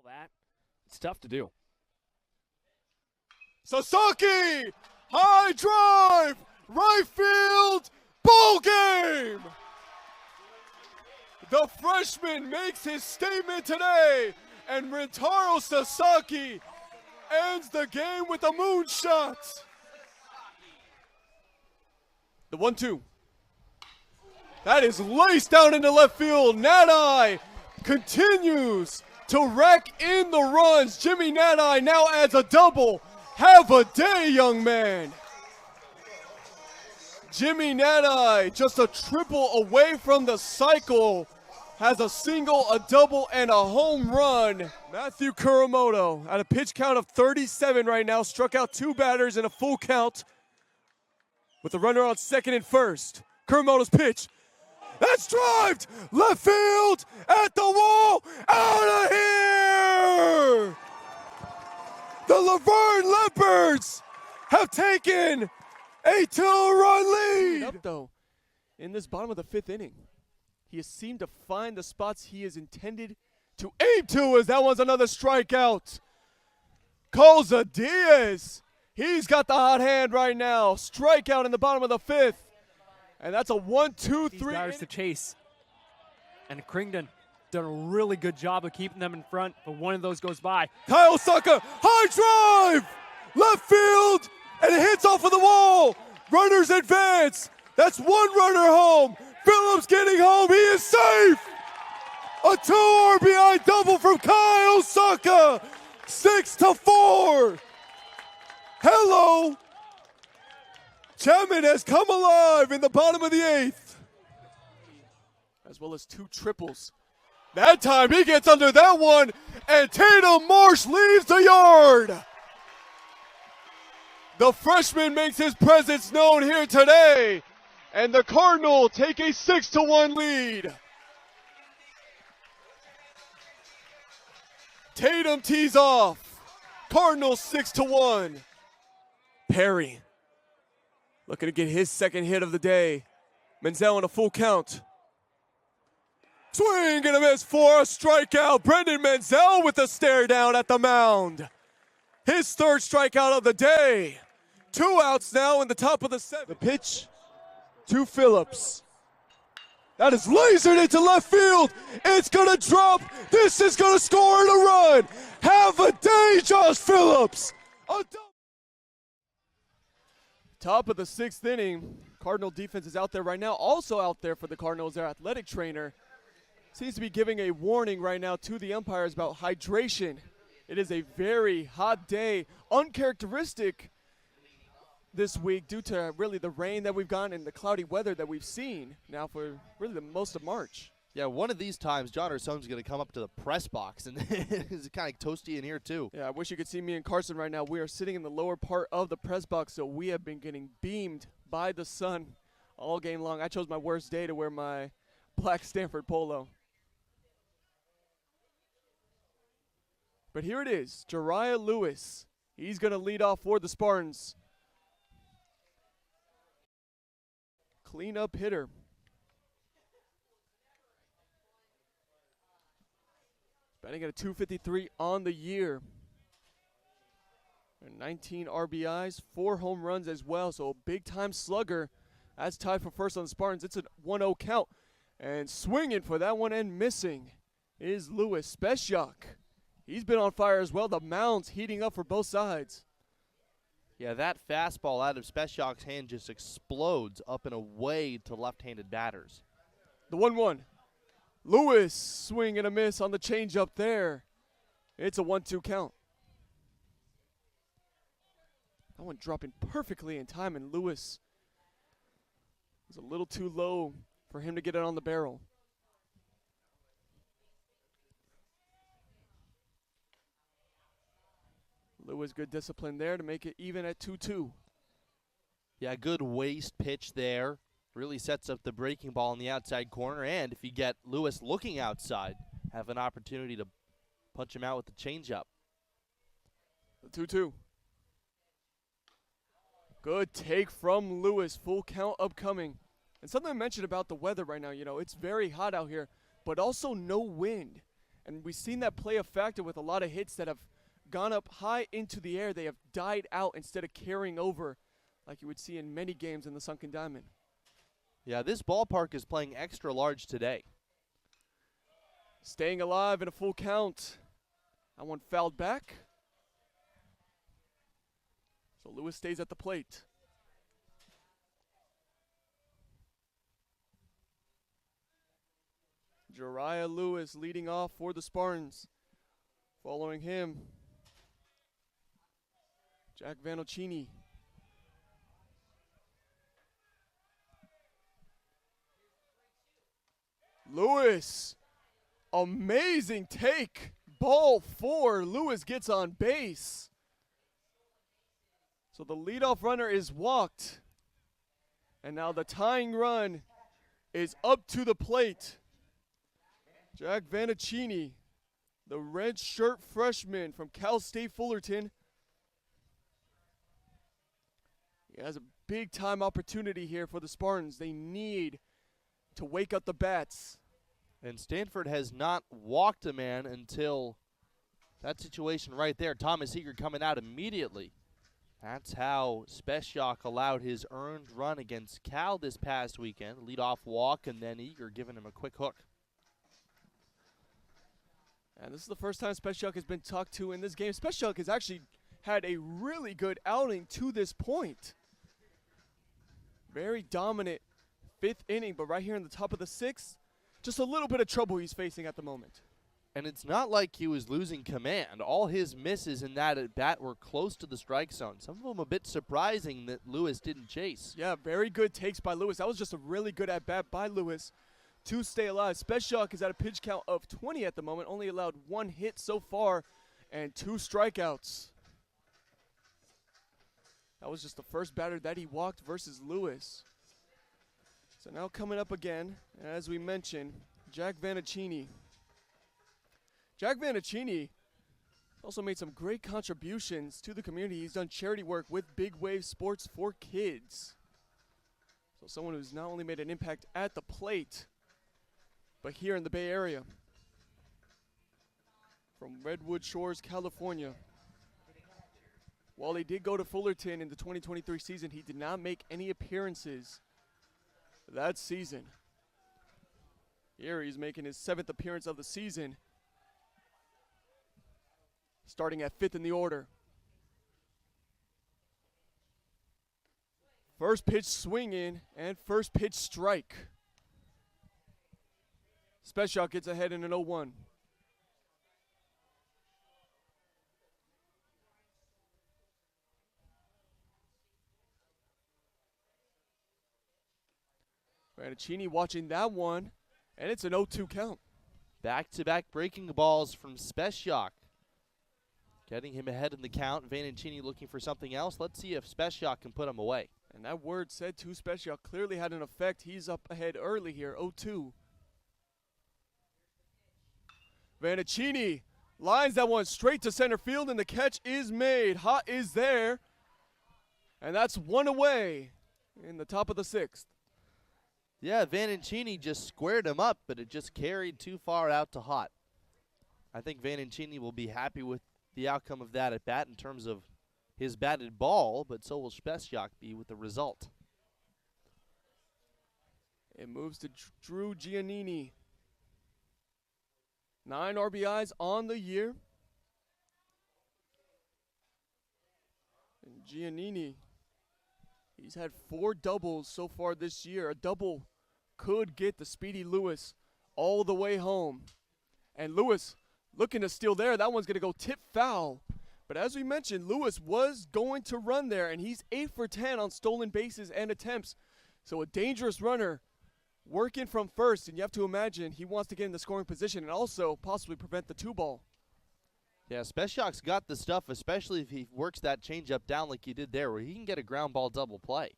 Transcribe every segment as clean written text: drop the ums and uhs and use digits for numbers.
that. It's tough to do. Sasaki, high drive, right field, ball game. The freshman makes his statement today, and Rintaro Sasaki ends the game with a moonshot. The 1-2. That is laced down into left field. Nadai continues to rack in the runs. Jimmy Nadai now adds a double. Have a day, young man. Jimmy Nadai, just a triple away from the cycle, has a single, a double, and a home run. Matthew Kuramoto, at a pitch count of 37 right now, struck out 2 batters in a full count with a runner on second and first. Kuramoto's pitch. That's drived! Left field! At the wall! Out of here! The Laverne Leopards have taken a 2-run lead! Up though, in this bottom of the 5th inning, he has seemed to find the spots he is intended to aim to, as that one's another strikeout. Colza Diaz, he's got the hot hand right now. Strikeout in the bottom of the 5th. And that's a 1-2-3. These guys to chase. And Cringdon done a really good job of keeping them in front, but one of those goes by. Kyle Saka, high drive! Left field! And it hits off of the wall! Runners advance! That's 1 runner home! Phillips getting home, he is safe! A 2 RBI double from Kyle Saka! 6-4! Hello! Chapman has come alive in the bottom of the 8th. As well as 2 triples. That time he gets under that one, and Tatum Marsh leaves the yard. The freshman makes his presence known here today, and the Cardinals take a 6-1 lead. Tatum tees off. Cardinals 6-1. Perry looking to get his 2nd hit of the day. Menzel in a full count. Swing and a miss for a strikeout. Brendan Menzel with a stare down at the mound. His 3rd strikeout of the day. 2 outs now in the top of the 7th. The pitch to Phillips. That is lasered into left field. It's gonna drop. This is gonna score and a run. Have a day, Josh Phillips. Top of the 6th inning. Cardinal defense is out there right now. Also out there for the Cardinals, their athletic trainer seems to be giving a warning right now to the umpires about hydration. It is a very hot day, uncharacteristic this week due to really the rain that we've gotten and the cloudy weather that we've seen now for really the most of March. Yeah, one of these times, John Ursone's going to come up to the press box, and it's kind of toasty in here, too. Yeah, I wish you could see me and Carson right now. We are sitting in the lower part of the press box, so we have been getting beamed by the sun all game long. I chose my worst day to wear my black Stanford polo. But here it is, Jariah Lewis. He's going to lead off for the Spartans. Cleanup hitter. Batting at a 253 on the year. And 19 RBIs, 4 home runs as well. So a big-time slugger. That's tied for first on the Spartans. It's a 1-0 count. And swinging for that one and missing is Lewis Speciak. He's been on fire as well. The mound's heating up for both sides. Yeah, that fastball out of Speciak's hand just explodes up and away to left-handed batters. The 1-1. Lewis swing and a miss on the changeup there. It's a 1-2 count. That one dropping perfectly in time, and Lewis was a little too low for him to get it on the barrel. Lewis, good discipline there to make it even at 2-2. Yeah, good waist pitch there. Really sets up the breaking ball in the outside corner. And if you get Lewis looking outside, have an opportunity to punch him out with the changeup. The 2-2. Good take from Lewis. Full count upcoming. And something I mentioned about the weather right now, you know, it's very hot out here, but also no wind. And we've seen that play a factor with a lot of hits that have gone up high into the air. They have died out instead of carrying over like you would see in many games in the Sunken Diamond. Yeah, this ballpark is playing extra large today. Staying alive in a full count. That one fouled back. So Lewis stays at the plate. Jariah Lewis leading off for the Spartans. Following him, Jack Vanocchini. Lewis, amazing take. Ball 4, Lewis gets on base. So the leadoff runner is walked. And now the tying run is up to the plate. Jack Vanocchini, the red shirt freshman from Cal State Fullerton. He has a big time opportunity here for the Spartans. They need to wake up the bats. And Stanford has not walked a man until that situation right there. Thomas Eager coming out immediately. That's how Speciak allowed his earned run against Cal this past weekend. Leadoff walk, and then Eager giving him a quick hook. And this is the first time Speciak has been talked to in this game. Speciak has actually had a really good outing to this point. Very dominant 5th inning, but right here in the top of the 6th, just a little bit of trouble he's facing at the moment. And it's not like he was losing command. All his misses in that at-bat were close to the strike zone. Some of them a bit surprising that Lewis didn't chase. Yeah, very good takes by Lewis. That was just a really good at-bat by Lewis to stay alive. Speciak is at a pitch count of 20 at the moment, only allowed 1 hit so far and 2 strikeouts. That was just the first batter that he walked versus Lewis. So now coming up again, as we mentioned, Jack Vanocchini. Jack Vanocchini also made some great contributions to the community. He's done charity work with Big Wave Sports for Kids. So someone who's not only made an impact at the plate, but here in the Bay Area. From Redwood Shores, California. While he did go to Fullerton in the 2023 season, he did not make any appearances that season. Here he's making his 7th appearance of the season, starting at 5th in the order. First pitch swing in and first pitch strike. Speciak gets ahead in an 0-1. Vanocchini watching that one, and it's an 0-2 count. Back-to-back breaking balls from Speciak. Getting him ahead in the count. Vanocchini looking for something else. Let's see if Speciak can put him away. And that word said to Speciak clearly had an effect. He's up ahead early here, 0-2. Vanocchini lines that one straight to center field, and the catch is made. Hot is there. And that's 1 away in the top of the 6th. Yeah, Vanocchini just squared him up, but it just carried too far out to Hot. I think Vanocchini will be happy with the outcome of that at bat in terms of his batted ball, but so will Speciak be with the result. It moves to Drew Giannini. 9 RBIs on the year. And Giannini, he's had 4 doubles so far this year. A double could get the speedy Lewis all the way home. And Lewis looking to steal there. That one's going to go tip foul. But as we mentioned, Lewis was going to run there, and he's 8 for 10 on stolen bases and attempts. So a dangerous runner working from first, and you have to imagine he wants to get in the scoring position and also possibly prevent the 2-ball. Yeah, Speciak's got the stuff, especially if he works that changeup down like he did there, where he can get a ground ball double play.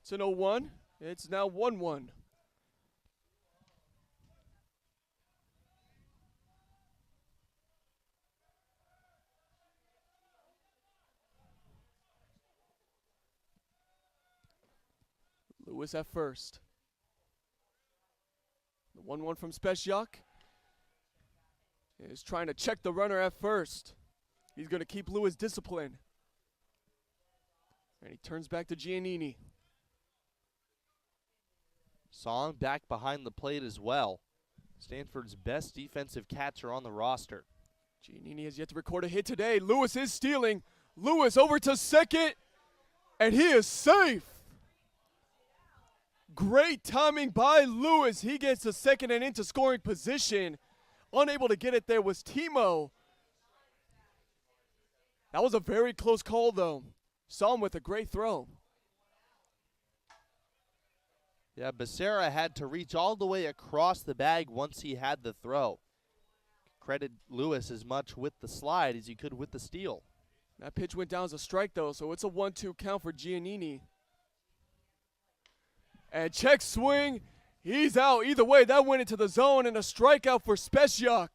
It's an 0-1. It's now 1-1. Lewis at first. 1-1 from Spesiak. Is trying to check the runner at first. He's going to keep Lewis disciplined. And he turns back to Giannini. Song back behind the plate as well. Stanford's best defensive catcher on the roster. Giannini has yet to record a hit today. Lewis is stealing. Lewis over to second. And he is safe. Great timing by Lewis. He gets to second and into scoring position. Unable to get it there was Timo. That was a very close call, though. Saw him with a great throw. Yeah, Becerra had to reach all the way across the bag once he had the throw. Credit Lewis as much with the slide as he could with the steal. That pitch went down as a strike, though, so it's a 1-2 count for Giannini. And check swing. He's out. Either way, that went into the zone and a strikeout for Spesiak.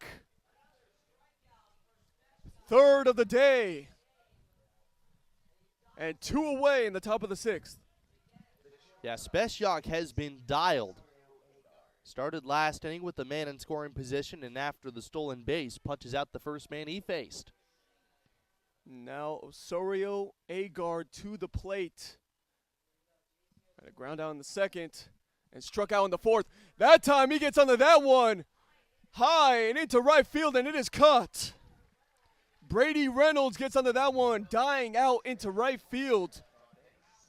Third of the day. And 2 away in the top of the 6th. Yeah, Spesiak has been dialed. Started last inning with the man in scoring position, and after the stolen base, punches out the first man he faced. Now Osorio Agard to the plate. And a ground out in the second. And struck out in the fourth. That time he gets under that one. High and into right field, and it is cut. Brady Reynolds gets under that one, dying out into right field.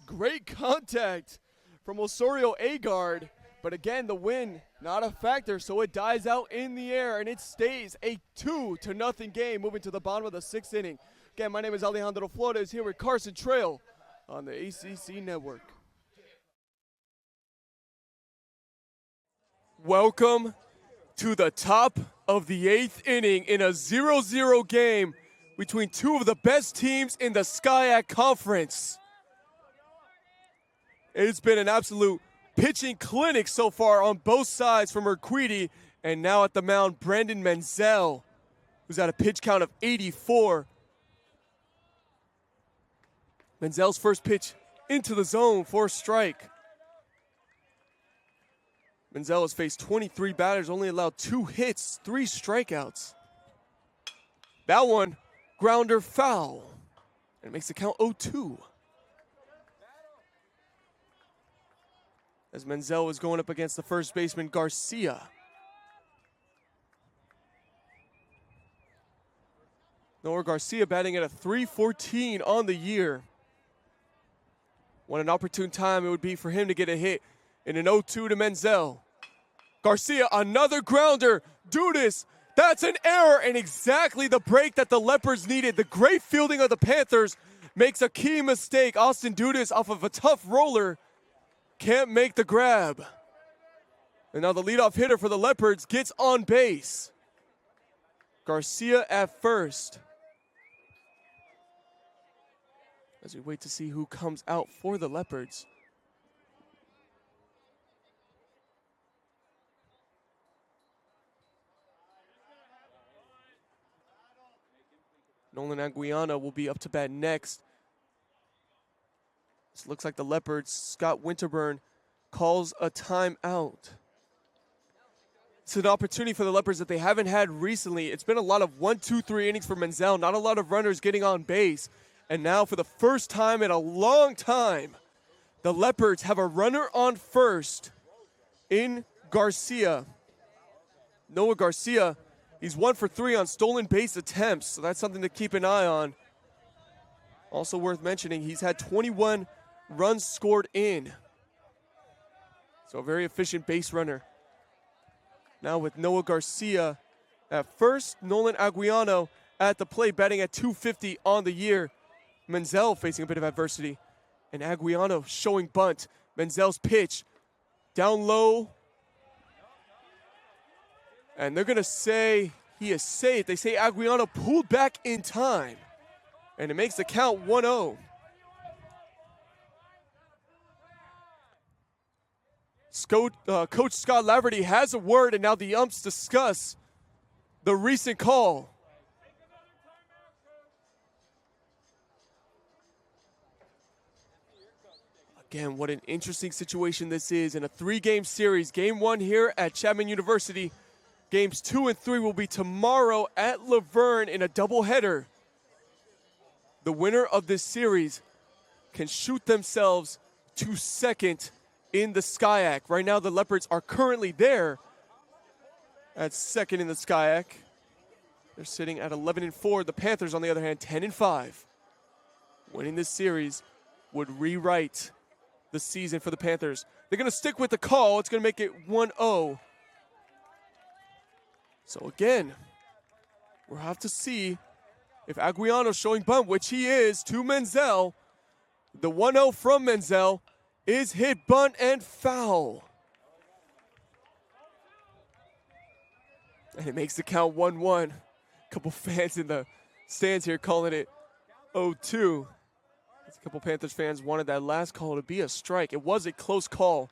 Great contact from Osorio Agard. But again, the wind not a factor, so it dies out in the air, and it stays a 2-0 game, moving to the bottom of the 6th inning. Again, my name is Alejandro Flores here with Carson Trail on the ACC Network. Welcome to the top of the 8th inning in a 0-0 game between two of the best teams in the SCIAC Conference. It's been an absolute pitching clinic so far on both sides from Urquidy, and now at the mound, Brandon Menzel, who's at a pitch count of 84. Menzel's first pitch into the zone for a strike. Menzel has faced 23 batters, only allowed 2 hits, 3 strikeouts. That one, grounder foul. And it makes the count 0-2. As Menzel is going up against the first baseman, Garcia. Noah Garcia batting at a .314 on the year. What an opportune time it would be for him to get a hit in an 0-2 to Menzel. Garcia, another grounder. Dudas, that's an error and exactly the break that the Leopards needed. The great fielding of the Panthers makes a key mistake. Austin Dudas, off of a tough roller, can't make the grab. And now the leadoff hitter for the Leopards gets on base. Garcia at first. As we wait to see who comes out for the Leopards. Nolan Aguiano will be up to bat next. This looks like the Leopards. Scott Winterburn calls a timeout. It's an opportunity for the Leopards that they haven't had recently. It's been a lot of 1, 2, 3 innings for Menzel. Not a lot of runners getting on base. And now for the first time in a long time, the Leopards have a runner on first in Garcia. Noah Garcia, he's 1 for 3 on stolen base attempts, so that's something to keep an eye on. Also worth mentioning, he's had 21 runs scored in. So a very efficient base runner. Now with Noah Garcia at first, Nolan Aguiano at the plate, batting at .250 on the year. Menzel facing a bit of adversity. And Aguiano showing bunt. Menzel's pitch down low. And they're going to say he is safe. They say Aguiano pulled back in time. And it makes the count 1-0. Coach Scott Laverty has a word, and now the umps discuss the recent call. Again, what an interesting situation this is in a 3-game series. Game 1 here at Chapman University. Games 2 and 3 will be tomorrow at Laverne in a doubleheader. The winner of this series can shoot themselves to second in the SCIAC. Right now, the Leopards are currently there at second in the SCIAC. They're sitting at 11-4. The Panthers, on the other hand, 10-5. Winning this series would rewrite the season for the Panthers. They're going to stick with the call. It's going to make it 1-0. So again, we'll have to see if Aguiano's showing bunt, which he is, to Menzel. The 1-0 from Menzel is hit, bunt, and foul. And it makes the count 1-1. A couple fans in the stands here calling it 0-2. A couple Panthers fans wanted that last call to be a strike. It was a close call.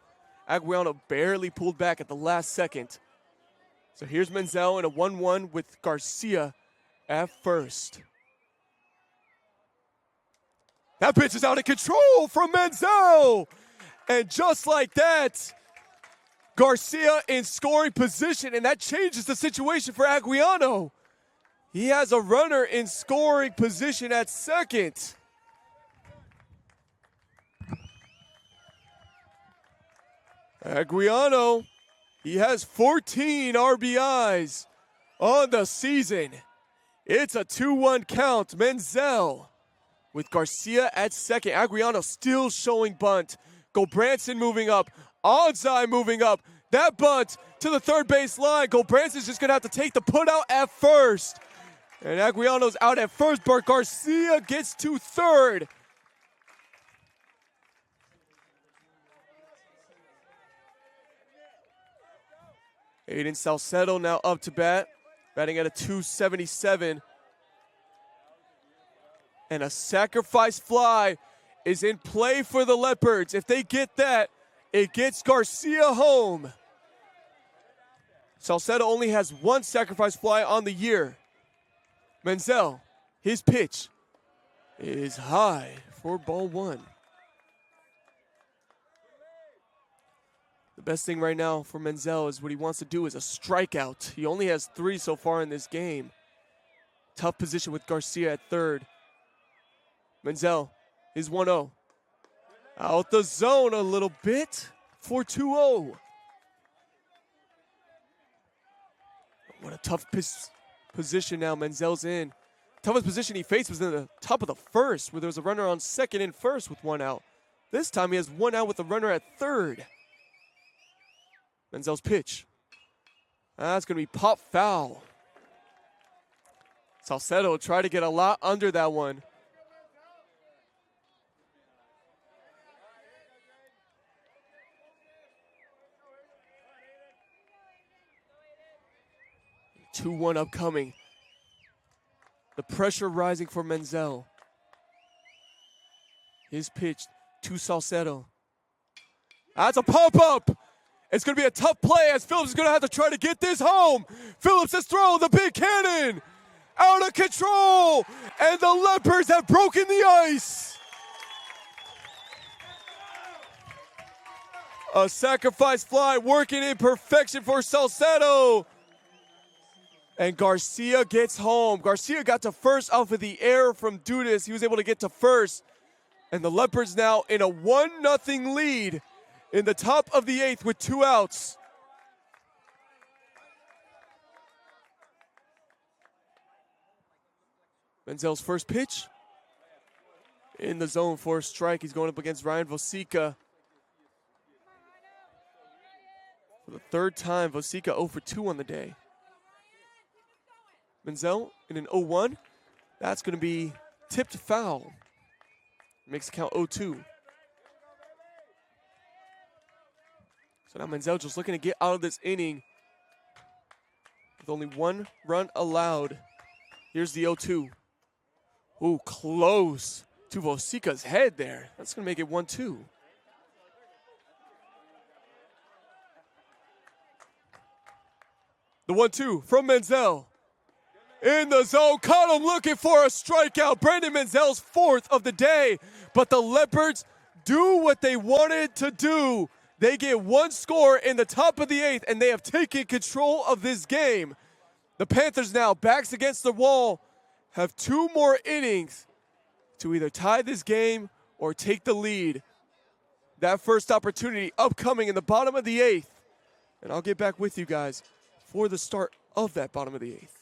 Aguiano barely pulled back at the last second. So here's Menzel in a 1-1 with Garcia at first. That pitch is out of control from Menzel. And just like that, Garcia in scoring position, and that changes the situation for Aguiano. He has a runner in scoring position at second. Aguiano, he has 14 RBIs on the season. It's a 2-1 count. Menzel with Garcia at second. Aguiano still showing bunt. Gulbranson moving up. Onside moving up. That bunt to the third base line. Gulbranson's just going to have to take the put out at first. And Aguiano's out at first, but Garcia gets to third. Aiden Salcedo now up to bat, batting at a 277. And a sacrifice fly is in play for the Leopards. If they get that, it gets Garcia home. Salcedo only has one sacrifice fly on the year. Menzel, his pitch is high for ball 1. The best thing right now for Menzel is what he wants to do is a strikeout. He only has 3 so far in this game. Tough position with Garcia at third. Menzel is 1-0. Out the zone a little bit for 2-0. What a tough position now Menzel's in. Toughest position he faced was in the top of the first, where there was a runner on second and first with 1 out. This time he has 1 out with a runner at third. Menzel's pitch. That's going to be pop foul. Salcedo tried to get a lot under that one. Two 2-1 upcoming. The pressure rising for Menzel. His pitch to Salcedo. That's a pop-up. It's going to be a tough play as Phillips is going to have to try to get this home. Phillips has thrown the big cannon. Out of control. And the Leopards have broken the ice. A sacrifice fly working in perfection for Salcedo. And Garcia gets home. Garcia got to first off of the error from Dudas. He was able to get to first. And the Leopards now in a 1-0 lead in the top of the 8th with 2 outs. Menzel's first pitch in the zone for a strike. He's going up against Ryan Vosica. For the 3rd time, Vosica 0 for 2 on the day. Menzel in an 0-1. That's going to be tipped foul. Makes the count 0-2. So now Menzel just looking to get out of this inning with only 1 run allowed. Here's the 0-2. Ooh, close to Vosica's head there. That's going to make it 1-2. The 1-2 from Menzel. In the zone, caught him looking for a strikeout. Brandon Menzel's 4th of the day, but the Leopards do what they wanted to do. They get one score in the top of the 8th, and they have taken control of this game. The Panthers now, backs against the wall, have 2 more innings to either tie this game or take the lead. That first opportunity upcoming in the bottom of the 8th. And I'll get back with you guys for the start of that bottom of the 8th.